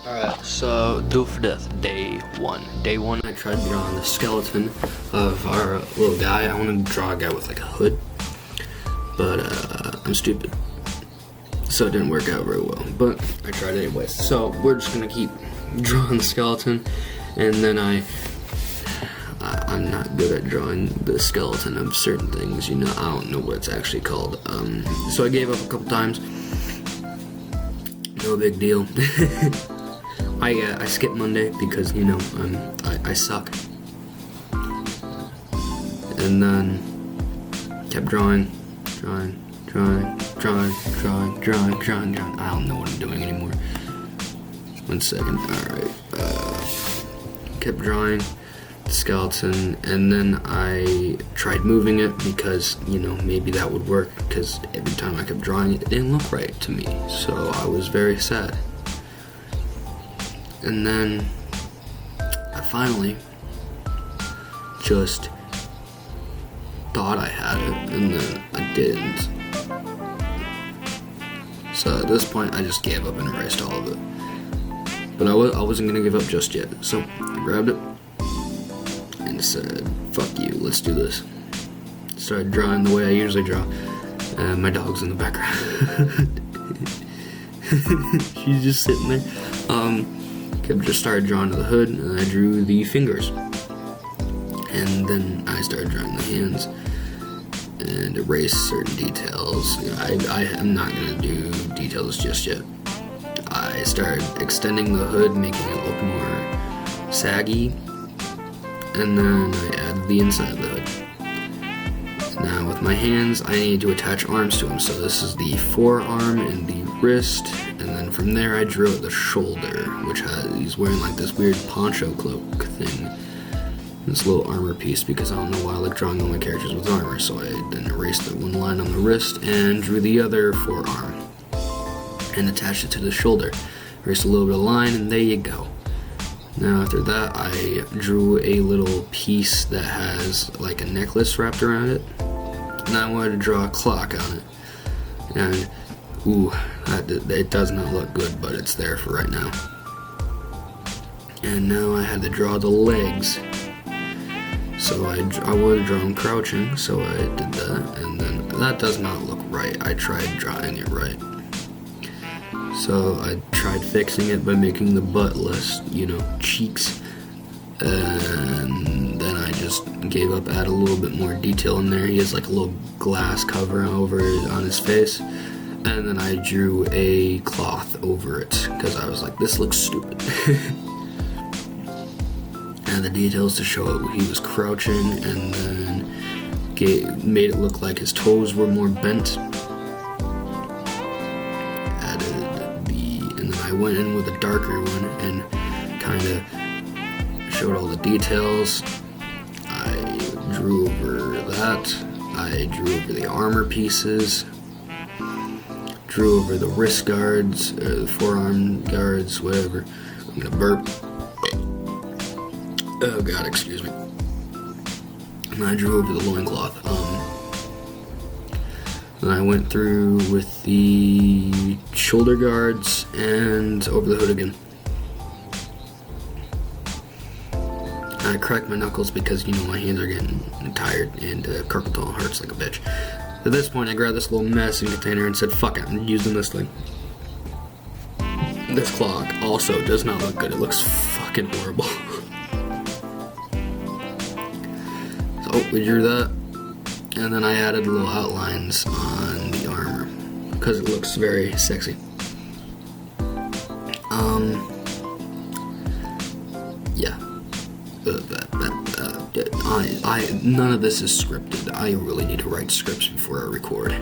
Alright, so Duel for Death, day one. Day one, I tried drawing the skeleton of our little guy. I wanted to draw a guy with like a hood, but I'm stupid, so it didn't work out very well, but I tried anyways. So we're just gonna keep drawing the skeleton, and then I'm not good at drawing the skeleton of certain things, you know. I don't know what it's actually called. So I gave up a couple times. No big deal. I skipped Monday because, you know, I suck. And then kept drawing. I don't know what I'm doing anymore. 1 second. Alright. Kept drawing the skeleton, and then I tried moving it because, you know, maybe that would work, because every time I kept drawing it, it didn't look right to me. So I was very sad. And then I finally just thought I had it, and then I didn't. So at this point, I just gave up and erased all of it. But I wasn't gonna give up just yet. So I grabbed it and said, "Fuck you, let's do this." Started drawing the way I usually draw. My dog's in the background. She's just sitting there. Just started drawing to the hood, and I drew the fingers, and then I started drawing the hands and erased certain details. You know, I am not gonna do details just yet. I started extending the hood, making it look more saggy, and then I added the inside of the hood. Now with my hands, I need to attach arms to them. So this is the forearm and the wrist, and then from there I drew out the shoulder, which he's wearing like this weird poncho cloak thing, this little armor piece, because I don't know why I like drawing all my characters with armor. So I then erased the one line on the wrist and drew the other forearm and attached it to the shoulder. Erased a little bit of line, and there you go. Now after that, I drew a little piece that has like a necklace wrapped around it, and I wanted to draw a clock on it. And ooh, it does not look good, but it's there for right now. And now I had to draw the legs. So I wanted to draw them crouching, so I did that, and then that does not look right. I tried drawing it right. So I tried fixing it by making the butt less, you know, cheeks. And then I just gave up, add a little bit more detail in there. He has like a little glass cover on his face. And then I drew a cloth over it, because I was like, this looks stupid. And the details to show it, he was crouching, and then made it look like his toes were more bent. I went in with a darker one and kind of showed all the details. I drew over that. I drew over the armor pieces. Drew over the wrist guards, the forearm guards, whatever. I'm gonna burp. Oh god, excuse me. And I drew over the loincloth. And I went through with the shoulder guards and over the hood again. I cracked my knuckles because, you know, my hands are getting tired, and carpal tunnel hurts like a bitch. At this point, I grabbed this little medicine container and said, fuck it, I'm using this thing. This clock also does not look good. It looks fucking horrible. So we drew that. And then I added little outlines on the armor, because it looks very sexy. Yeah. None of this is scripted. I really need to write scripts before I record.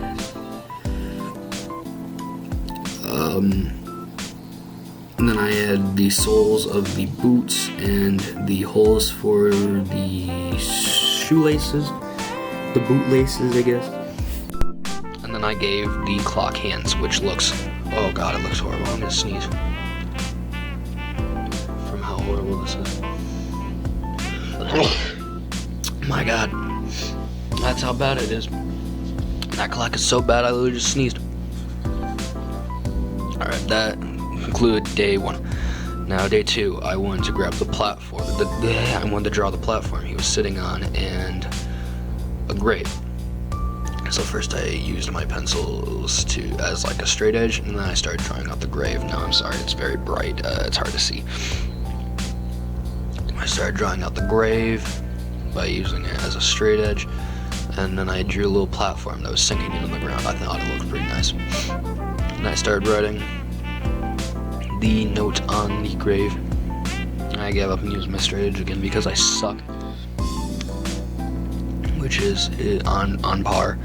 And then I add the soles of the boots and the holes for the shoelaces. The bootlaces, I guess. And then I gave the clock hands, which looks, oh god, it looks horrible. I'm gonna sneeze from how horrible this is. My god, that's how bad it is. That clock is so bad I literally just sneezed. Alright, that concluded day one. Now day 2, I wanted to grab the platform. I wanted to draw the platform he was sitting on and a grave. So first I used my pencils as like a straight edge, and then I started drawing out the grave. Now I'm sorry, it's very bright, it's hard to see. I started drawing out the grave by using it as a straight edge, and then I drew a little platform that was sinking into the ground. I thought it looked pretty nice. And I started writing the note on the grave. I gave up and used my straight edge again because I suck, which is on par.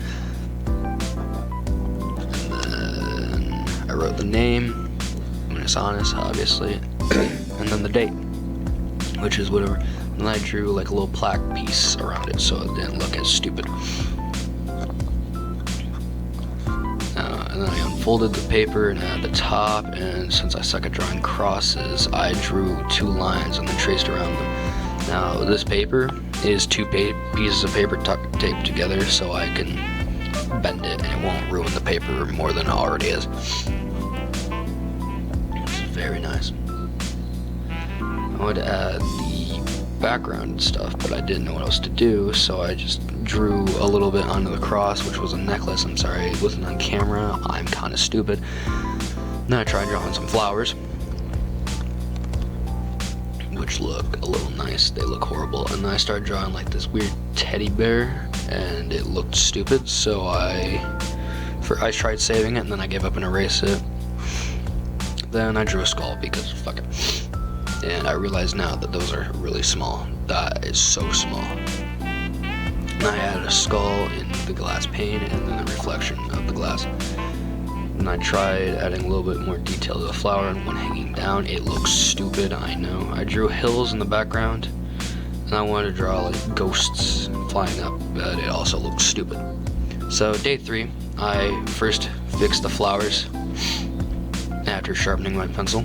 And then I wrote the name, when it's honest, obviously, and then the date, which is whatever. And then I drew like a little plaque piece around it so it didn't look as stupid. And then I unfolded the paper and at the top, and since I suck at drawing crosses, I drew 2 lines and then traced around them. Now this paper is 2 pieces of paper taped together so I can bend it and it won't ruin the paper more than it already is. This is very nice. I wanted to add the background and stuff, but I didn't know what else to do, so I just drew a little bit onto the cross, which was a necklace. I'm sorry, it wasn't on camera. I'm kind of stupid. Then I tried drawing some flowers, which look a little nice. They look horrible. And then I started drawing like this weird teddy bear, and it looked stupid, so I tried saving it, and then I gave up and erased it. Then I drew a skull because fuck it. And I realize now that those are really small. That is so small. And I added a skull in the glass pane and then the reflection of the glass. And I tried adding a little bit more detail to the flower and one hanging down. It looks stupid, I know. I drew hills in the background, and I wanted to draw like ghosts flying up, but it also looks stupid. So day 3, I first fixed the flowers after sharpening my pencil.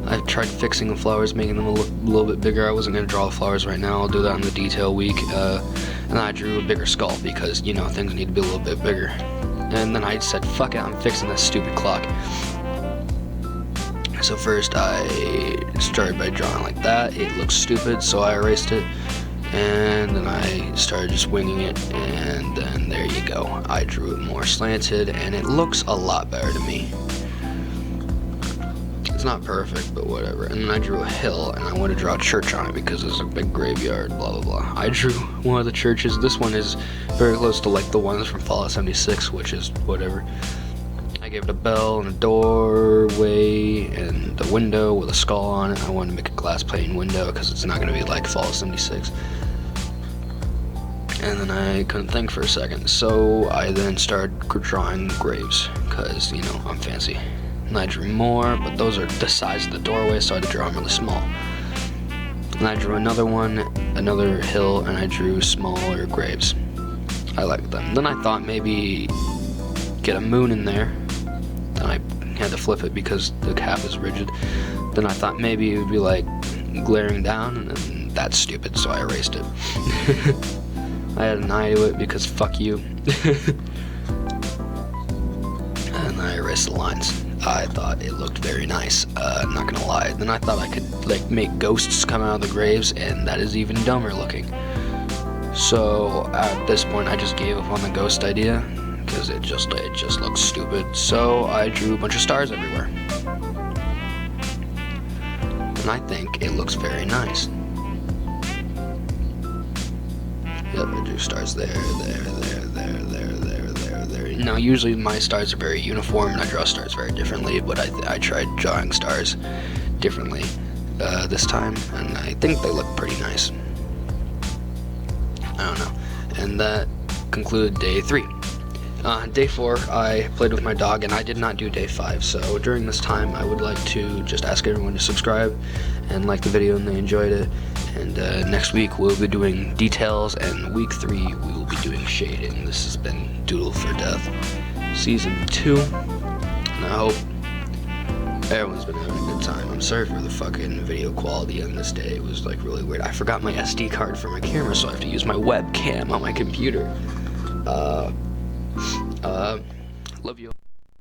I tried fixing the flowers, making them look a little bit bigger. I wasn't going to draw the flowers right now. I'll do that in the detail week. And I drew a bigger skull because, you know, things need to be a little bit bigger. And then I said, fuck it, I'm fixing this stupid clock. So first I started by drawing like that. It looks stupid, so I erased it. And then I started just winging it, and then there you go. I drew it more slanted, and it looks a lot better to me. It's not perfect, but whatever. And then I drew a hill, and I wanted to draw a church on it because there's a big graveyard, blah, blah, blah. I drew one of the churches. This one is very close to, like, the ones from Fallout 76, which is whatever. I gave it a bell and a doorway and a window with a skull on it. I wanted to make a glass pane window because it's not going to be like Fallout 76. And then I couldn't think for a second, so I then started drawing graves because, you know, I'm fancy. And I drew more, but those are the size of the doorway, so I had to draw them really small. And I drew another one, another hill, and I drew smaller graves. I like them. Then I thought maybe get a moon in there. Then I had to flip it because the cap is rigid. Then I thought maybe it would be like glaring down, and then that's stupid, so I erased it. I had an eye to it because fuck you. And I erased the lines. I thought it looked very nice, not gonna lie. Then I thought I could like make ghosts come out of the graves, and that is even dumber looking. So at this point I just gave up on the ghost idea because it just looks stupid. So I drew a bunch of stars everywhere. And I think it looks very nice. Yep, I drew stars there. Now, usually my stars are very uniform, and I draw stars very differently, but I tried drawing stars differently this time, and I think they look pretty nice. I don't know. And that concluded day 3. Day 4, I played with my dog, and I did not do day 5, so during this time, I would like to just ask everyone to subscribe and like the video and they enjoyed it. And next week, we'll be doing details, and week 3, we will be doing shading. This has been Doodle for Death, Season 2, and I hope everyone's been having a good time. I'm sorry for the fucking video quality on this day. It was, like, really weird. I forgot my SD card for my camera, so I have to use my webcam on my computer. Love you.